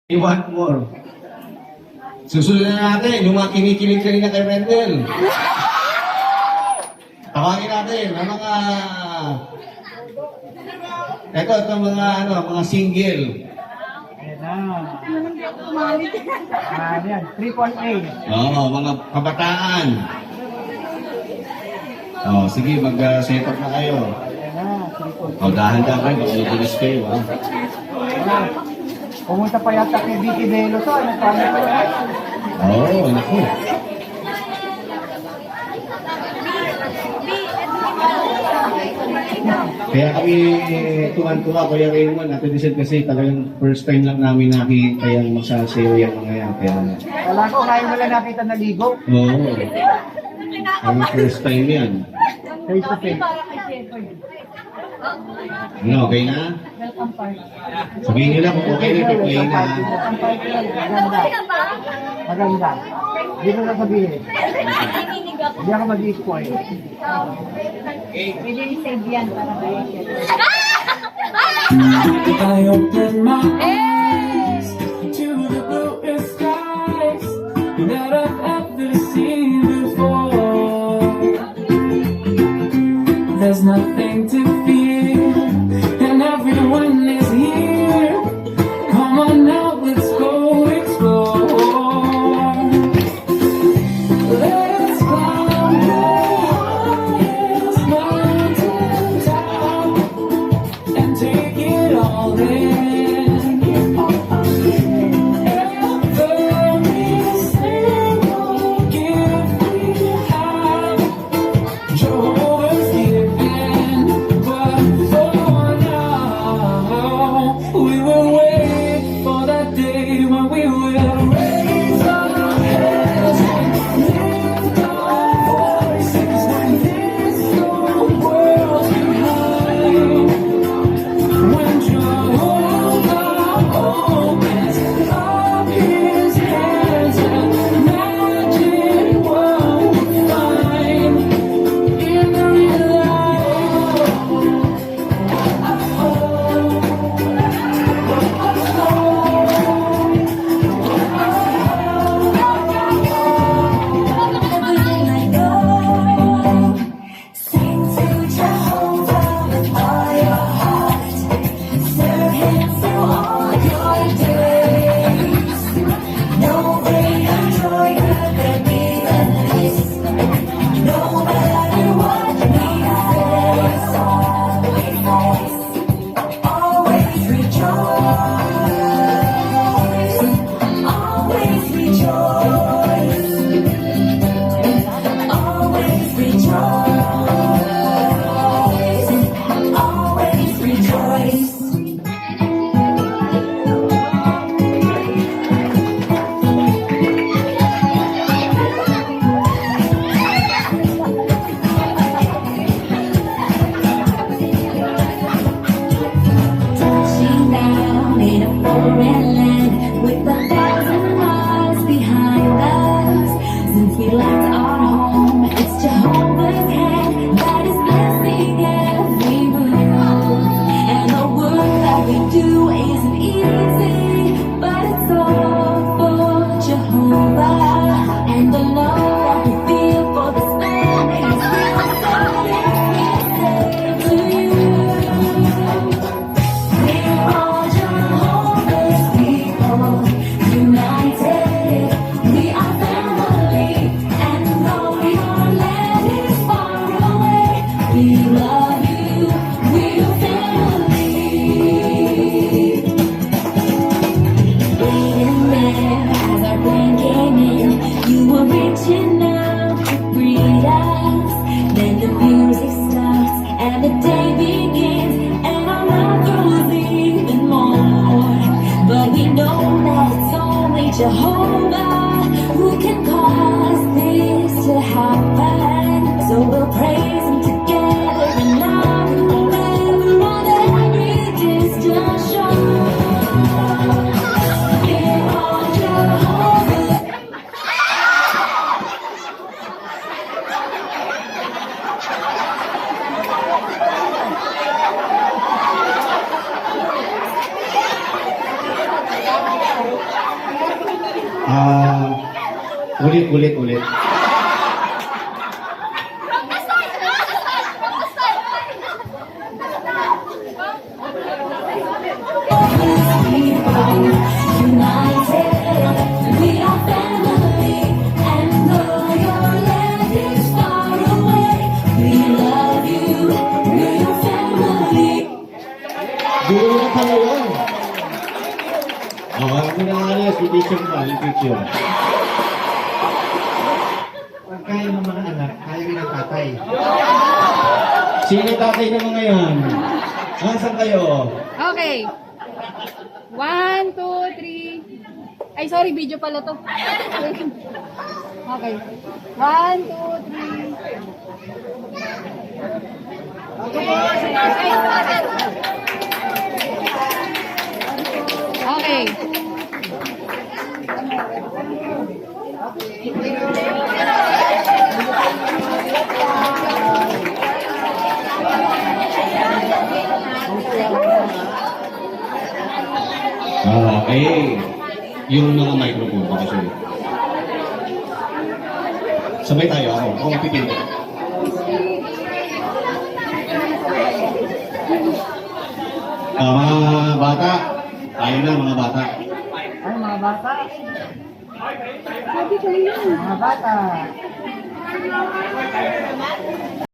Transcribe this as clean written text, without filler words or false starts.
We want more. Susunod na natin, yung mga kinikilig kanina kay Rendel. Tawagin natin, ang mga... Ito mga single. Ayan na. Ayan, 3.8. Oo, mga kabataan. Oh, sige, mag-set up na kayo. Ayan na, 3.8. Oh, dahan-dahan kayo, mag-utulis kayo, ha? Pumunta pa yata kay Vicky Delo to. Ano pa na? Oo, naku. Kaya kami tuwan-tuwa, Kuya Raymond, Ate Dicel, kasi talagang first time lang namin nakita yung magsasayaw yung mga yan. Kaya, Wala ko, ngayon wala nakita na ligo. oo. Ang first time yan. Face to face. Ano, okay na? Welcome party. Sabihin nyo lang kung okay na, play na. Welcome party lang. Maganda. Maganda. Hindi ko na sabihin. Hindi ako mag-i-spoil. Pwede ni-save yan para kayo. I open my eyes to the bluest skies that I've ever seen before. There's nothing to fear, and everyone is here. Come on now, let's go explore. Let's climb the highest mountain top and take it all in. Every single gift we have, Jehovah's given. But for now, we will wait for that day when we will raise our hands and lift our voices when this whole world's behind. When Jehovah opens up his hands, imagine what we find in the real life. Sing to Jehovah with all your heart. Serve Him through all your days. No greater joy could there be than this. No matter what we face, always rejoice. Always rejoice. Always rejoice. Always rejoice. Touching down in a foreign land with 1,000 miles behind us. Since we left our home, it's Jehovah's hand that is blessing every move. And the work that we do isn't easy, but it's all for Jehovah. And the love that we feel for this family is still something we say to you. We're all Jehovah's people, united. We are family, and though your land is far away, we love you. We're family. Waiting there as our plane came in, you were reaching out to greet us. Then the music starts and the day begins, and our love grows even more. But we know that it's only Jehovah who can cause this to happen. So we'll praise Him together in love and forever on every distant shore. We're all Jehovah's. Ulit. United, we are family, and though your land is far away, we love you, we're your family. Duro na pala yun. Ako na nga alas, yung picture pa, yung picture. Pag kaya ng mga anak, kaya rin ng tatay. Sino tatay naman ngayon? Nasaan kayo? Okay. 1, 2, 3. Ay, sorry, video pala to. Okay. 1, 2, 3. Okay. Okay. Yung mga microphone pa kasi. Sabay tayo ako. Ako magpipinto. Mga bata. Tayo na mga bata. Ay, mga bata. Mga bata.